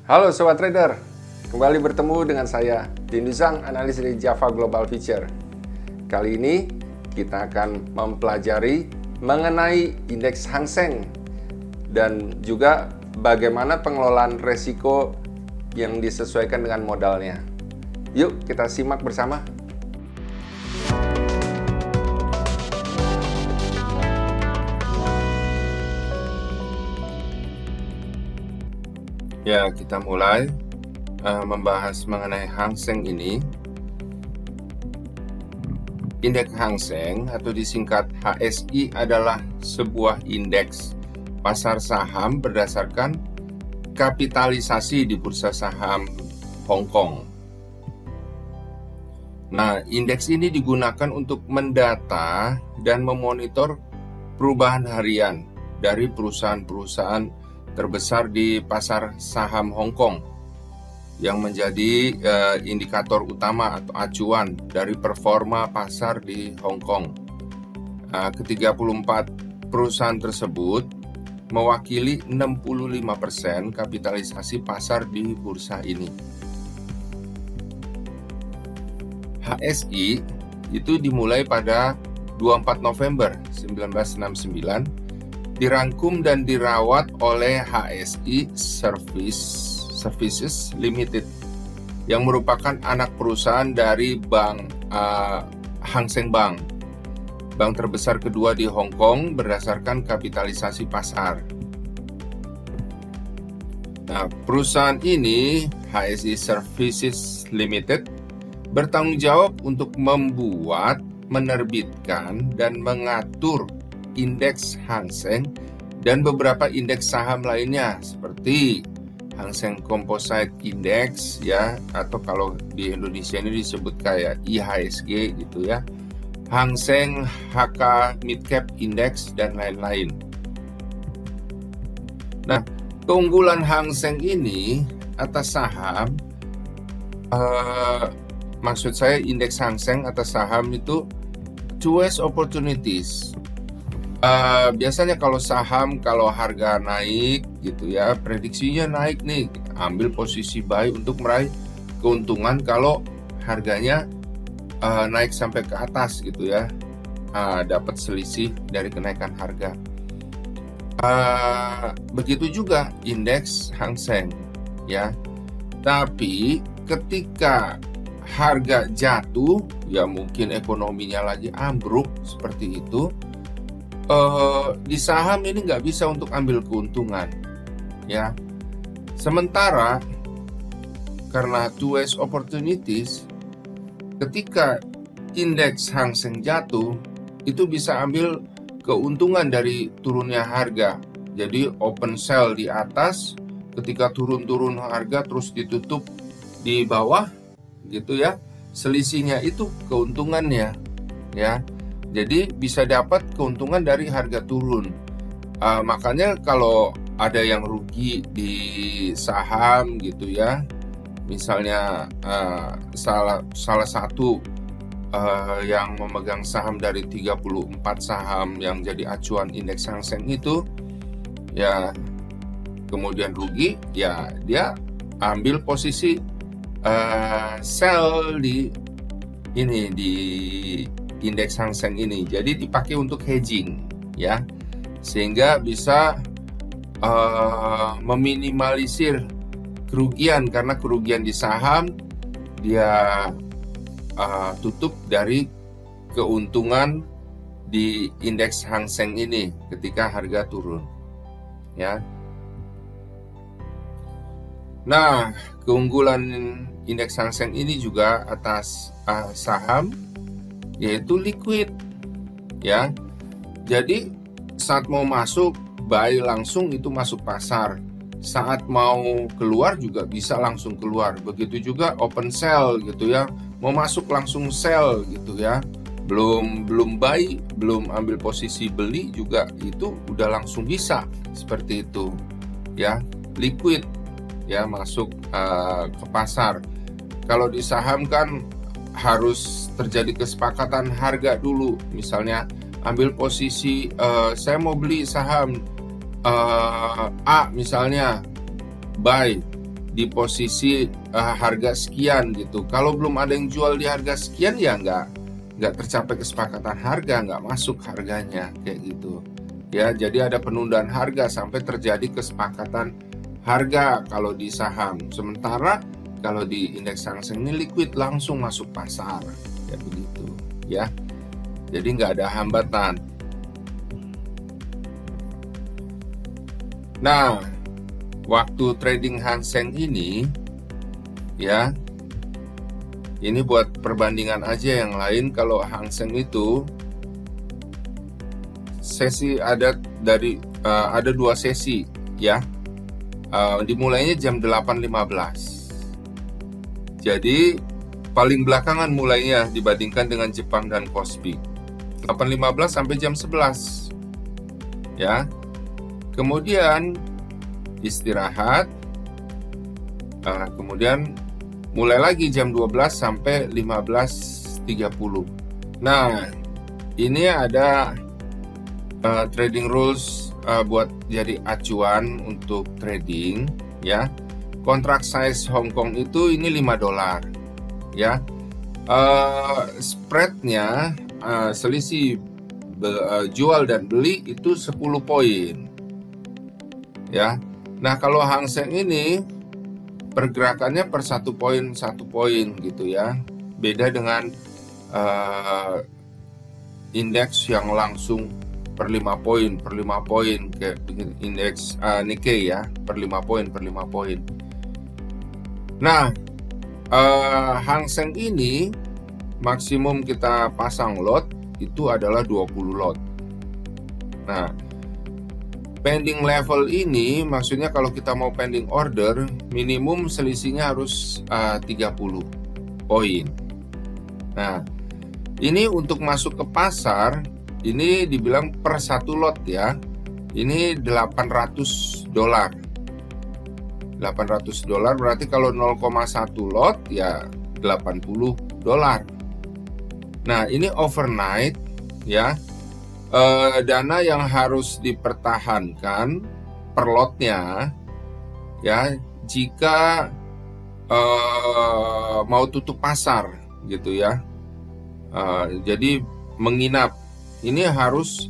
Halo Sobat Trader, kembali bertemu dengan saya, Din Zhang, analis dari Java Global Future. Kali ini kita akan mempelajari mengenai indeks Hang Seng dan juga bagaimana pengelolaan resiko yang disesuaikan dengan modalnya. Yuk kita simak bersama. Ya, kita mulai membahas mengenai Hang Seng ini. Indeks Hang Seng atau disingkat HSI adalah sebuah indeks pasar saham berdasarkan kapitalisasi di bursa saham Hong Kong. Nah, indeks ini digunakan untuk mendata dan memonitor perubahan harian dari perusahaan-perusahaan terbesar di pasar saham Hong Kong yang menjadi indikator utama atau acuan dari performa pasar di Hong Kong. Ke-34 perusahaan tersebut mewakili 65% kapitalisasi pasar di bursa ini. HSI itu dimulai pada 24 November 1969, dirangkum dan dirawat oleh HSI Services Limited yang merupakan anak perusahaan dari Bank Hang Seng Bank, bank terbesar kedua di Hong Kong berdasarkan kapitalisasi pasar. Nah, perusahaan ini, HSI Services Limited, bertanggung jawab untuk membuat, menerbitkan, dan mengatur indeks Hang Seng dan beberapa indeks saham lainnya seperti Hang Seng Composite Index ya, atau kalau di Indonesia ini disebut kayak IHSG gitu ya, Hang Seng HK Midcap Index dan lain-lain. Nah, keunggulan Hang Seng ini atas saham, maksud saya indeks Hang Seng atas saham itu choice opportunities. Biasanya kalau saham, kalau harga naik gitu ya, prediksinya naik nih, ambil posisi buy untuk meraih keuntungan kalau harganya naik sampai ke atas gitu ya, dapat selisih dari kenaikan harga. Begitu juga indeks Hang Seng ya. Tapi ketika harga jatuh, ya mungkin ekonominya lagi ambruk seperti itu, di saham ini nggak bisa untuk ambil keuntungan ya. Sementara karena two ways opportunities, ketika indeks Hang Seng jatuh, itu bisa ambil keuntungan dari turunnya harga. Jadi open sell di atas, ketika turun harga terus ditutup di bawah gitu ya, selisihnya itu keuntungannya ya. Jadi bisa dapat keuntungan dari harga turun. Makanya kalau ada yang rugi di saham gitu ya, misalnya salah satu yang memegang saham dari 34 saham yang jadi acuan indeks Hang Seng itu ya, kemudian rugi ya, dia ambil posisi sell di indeks Hang Seng ini. Jadi dipakai untuk hedging ya, sehingga bisa meminimalisir kerugian, karena kerugian di saham dia tutup dari keuntungan di indeks Hang Seng ini ketika harga turun ya. Nah, keunggulan indeks Hang Seng ini juga atas saham yaitu liquid ya. Jadi saat mau masuk buy langsung itu masuk pasar, saat mau keluar juga bisa langsung keluar. Begitu juga open sell gitu ya, mau masuk langsung sell gitu ya, belum buy, belum ambil posisi beli juga itu udah langsung bisa seperti itu ya, liquid ya, masuk ke pasar. Kalau di saham kan harus terjadi kesepakatan harga dulu. Misalnya ambil posisi, saya mau beli saham A misalnya, buy di posisi harga sekian gitu. Kalau belum ada yang jual di harga sekian ya nggak tercapai kesepakatan harga, nggak masuk harganya kayak gitu ya. Jadi ada penundaan harga sampai terjadi kesepakatan harga kalau di saham. Sementara kalau di indeks Hang Seng ini liquid, langsung masuk pasar kayak begitu ya. Jadi nggak ada hambatan. Nah, waktu trading Hang Seng ini ya, ini buat perbandingan aja yang lain. Kalau Hang Seng itu sesi ada dua sesi ya. Dimulainya jam 8.15. Jadi paling belakangan mulainya dibandingkan dengan Jepang dan Kospi. 8.15 sampai jam 11 ya. Kemudian istirahat, kemudian mulai lagi jam 12 sampai 15.30. Nah, ini ada trading rules buat jadi acuan untuk trading ya. Kontrak size Hong Kong itu ini $5 ya. Spreadnya selisih jual dan beli itu 10 poin ya. Nah, kalau Hang Seng ini pergerakannya per 1 poin gitu ya. Beda dengan indeks yang langsung per 5 poin kayak indeks Nikkei ya, per 5 poin. Nah, Hang Seng ini maksimum kita pasang lot itu adalah 20 lot. Nah, pending level ini maksudnya kalau kita mau pending order, minimum selisihnya harus 30 poin. Nah, ini untuk masuk ke pasar, ini dibilang per 1 lot ya. Ini $800. $800 berarti kalau 0,1 lot ya $80. Nah, ini overnight ya. Dana yang harus dipertahankan per lotnya ya, jika mau tutup pasar gitu ya. Jadi menginap ini harus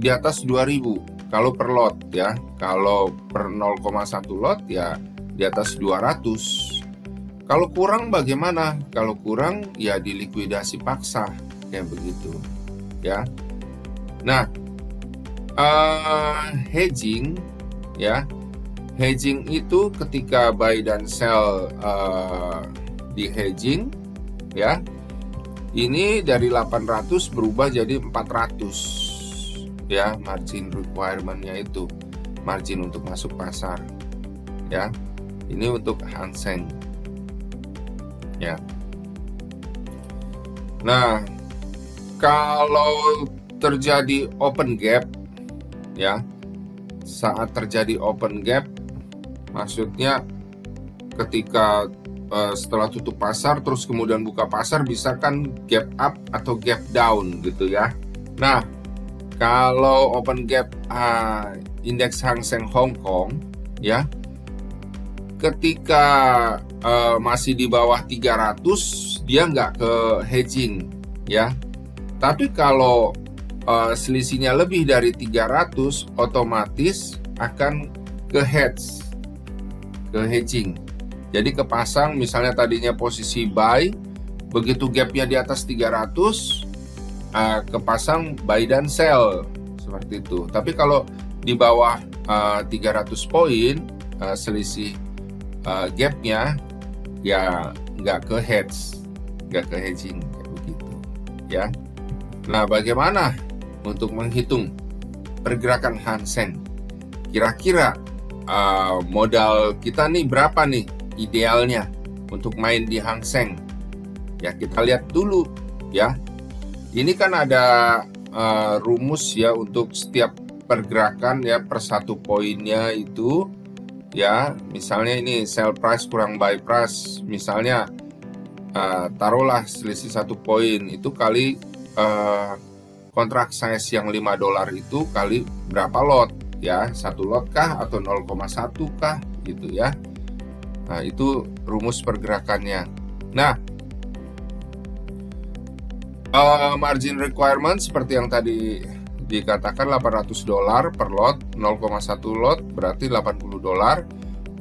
di atas 2.000 kalau per lot ya. Kalau per 0,1 lot ya di atas 200. Kalau kurang bagaimana? Kalau kurang ya dilikuidasi paksa kayak begitu ya. Nah, hedging ya. Hedging itu ketika buy dan sell di hedging ya. Ini dari 800 berubah jadi 400 ya, margin requirement-nya itu, margin untuk masuk pasar ya. Ini untuk Hang Seng ya. Nah, kalau terjadi open gap ya, saat terjadi open gap maksudnya ketika setelah tutup pasar terus kemudian buka pasar, bisa kan gap up atau gap down gitu ya. Nah, kalau open gap indeks Hang Seng Hong Kong ya, ketika masih di bawah 300 dia nggak ke hedging ya. Tapi kalau selisihnya lebih dari 300 otomatis akan ke hedging. Jadi kepasang, misalnya tadinya posisi buy, begitu gapnya di atas 300 kepasang buy dan sell seperti itu. Tapi kalau di bawah 300 poin selisih gapnya ya nggak ke hedging kayak begitu ya. Nah, bagaimana untuk menghitung pergerakan Hang Seng? Kira-kira modal kita nih berapa nih idealnya untuk main di Hang Seng? Ya, kita lihat dulu ya. Ini kan ada rumus ya untuk setiap pergerakan ya, per 1 poinnya itu ya. Misalnya ini sell price kurang buy price, misalnya taruhlah selisih 1 poin itu kali kontrak size yang $5 itu kali berapa lot ya, 1 lot kah atau 0,1 kah gitu ya. Nah, itu rumus pergerakannya. Nah, margin requirement seperti yang tadi dikatakan $800 per lot, 0,1 lot berarti $80.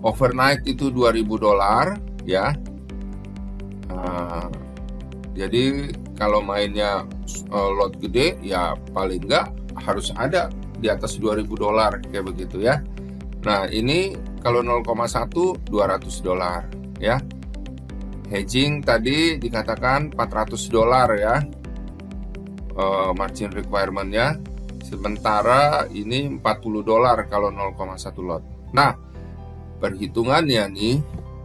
Overnight itu $2.000 ya. Jadi kalau mainnya lot gede ya paling enggak harus ada di atas $2.000 kayak begitu ya. Nah, ini kalau 0,1 $200 ya. Hedging tadi dikatakan $400 ya. Margin requirement-nya, sementara ini $40 kalau 0,1 lot. Nah, perhitungannya nih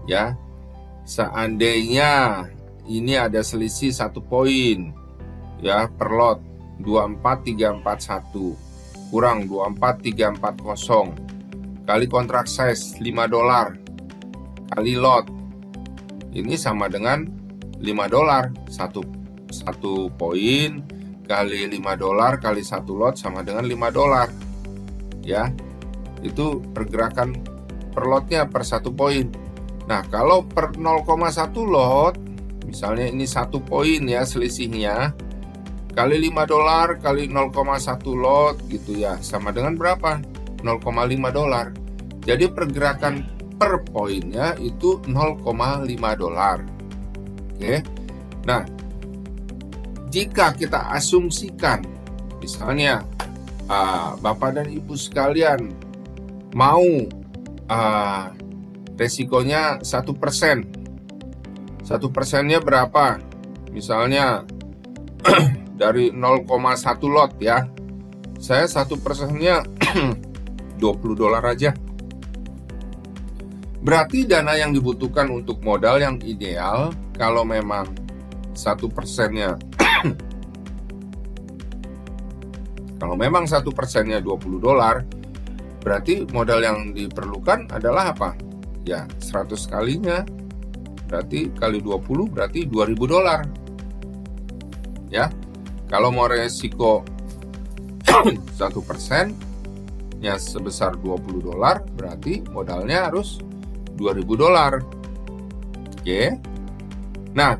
ya, seandainya ini ada selisih 1 poin ya per lot, 24341 kurang 24340 kali kontrak size $5 kali lot, ini sama dengan $5. Satu poin kali $5 kali 1 lot sama dengan $5 ya. Itu pergerakan per lotnya per 1 poin. Nah, kalau per 0,1 lot, misalnya ini 1 poin ya selisihnya, kali $5 kali 0,1 lot gitu ya, sama dengan berapa? $0,5. Jadi pergerakan per poinnya itu $0,5. Oke. Nah, jika kita asumsikan misalnya Bapak dan Ibu sekalian mau resikonya 1%. 1%-nya berapa? Misalnya dari 0,1 lot ya. Saya 1%-nya $20 aja. Berarti dana yang dibutuhkan untuk modal yang ideal kalau memang 1%-nya kalau memang 1%-nya $20, berarti modal yang diperlukan adalah apa? Ya, 100 kalinya. Berarti kali 20 berarti $2.000. Ya. Kalau mau resiko 1% nya sebesar $20, berarti modalnya harus $2.000. Oke. Nah,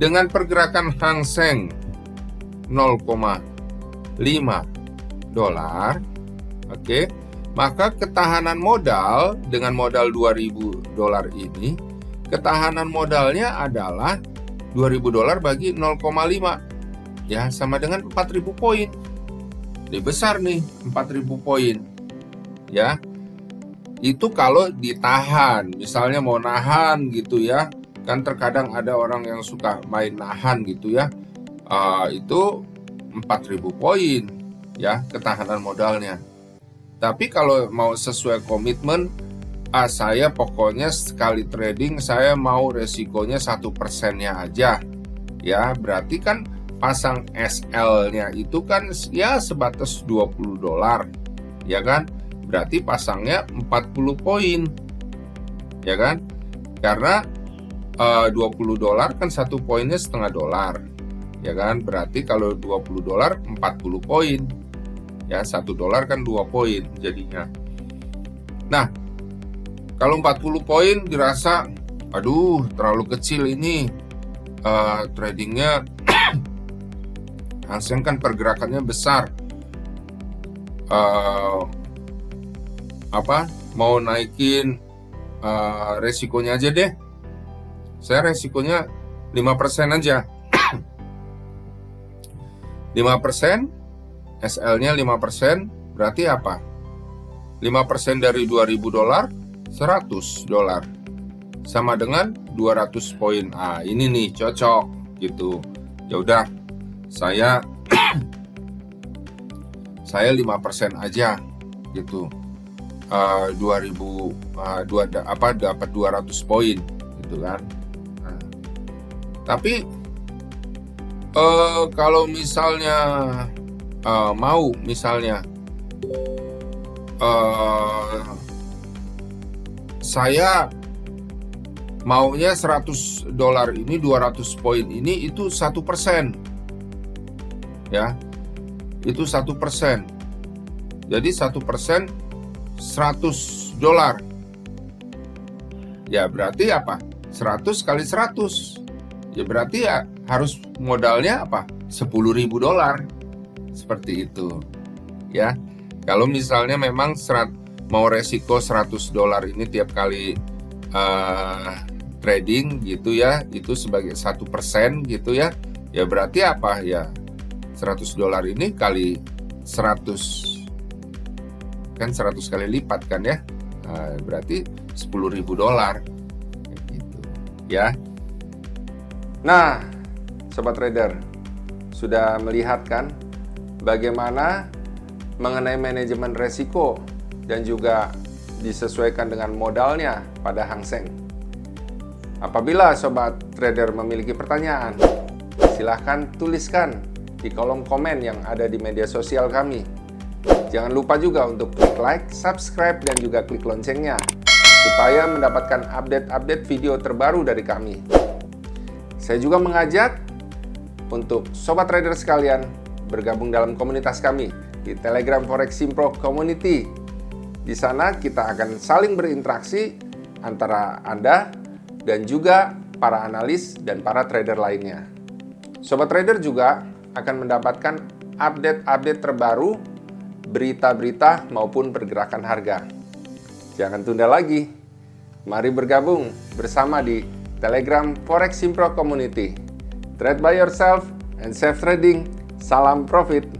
dengan pergerakan Hang Seng $0,5, oke, maka ketahanan modal dengan modal $2.000 ini, ketahanan modalnya adalah $2.000 bagi 0,5 ya, sama dengan 4.000 poin. Ini besar nih, 4.000 poin ya. Itu kalau ditahan, misalnya mau nahan gitu ya. Kan terkadang ada orang yang suka main nahan gitu ya. Itu 4.000 poin ya ketahanan modalnya. Tapi kalau mau sesuai komitmen, saya pokoknya sekali trading saya mau resikonya 1%-nya aja ya. Berarti kan pasang SL-nya itu kan ya sebatas $20 ya kan. Berarti pasangnya 40 poin ya kan. Karena $20 kan 1 poinnya $0,5 ya kan. Berarti kalau $20 40 poin ya, $1 kan 2 poin jadinya. Nah, kalau 40 poin dirasa aduh terlalu kecil ini tradingnya. Hang Seng kan pergerakannya besar. Mau naikin resikonya aja deh. Saya resikonya 5% aja. 5%, SL-nya 5%, berarti apa? 5% dari $2.000, $100. Sama dengan 200 poin. Ini nih cocok gitu. Ya udah, saya 5% aja gitu. 2.000 dapat 200 poin gitu kan. Tapi kalau misalnya mau misalnya saya maunya $100 ini, 200 poin ini itu 1% ya, itu 1%. Jadi 1% $100 ya berarti apa? 100 kali 100. Ya berarti ya harus modalnya apa? $10.000. Seperti itu. Ya. Kalau misalnya memang mau resiko $100 ini tiap kali trading gitu ya, itu sebagai 1% gitu ya. Ya berarti apa ya? $100 ini kali 100 kan 100 kali lipat kan ya. Berarti $10.000 gitu ya. Nah, Sobat Trader, sudah melihat kan bagaimana mengenai manajemen resiko dan juga disesuaikan dengan modalnya pada Hang Seng. Apabila Sobat Trader memiliki pertanyaan, silahkan tuliskan di kolom komen yang ada di media sosial kami. Jangan lupa juga untuk klik like, subscribe, dan juga klik loncengnya supaya mendapatkan update-update video terbaru dari kami. Saya juga mengajak untuk Sobat Trader sekalian bergabung dalam komunitas kami di Telegram Forex Simpro Community. Di sana kita akan saling berinteraksi antara Anda dan juga para analis dan para trader lainnya. Sobat Trader juga akan mendapatkan update-update terbaru, berita-berita maupun pergerakan harga. Jangan tunda lagi. Mari bergabung bersama di Telegram Forex Simpro Community. Trade by yourself and safe trading. Salam profit.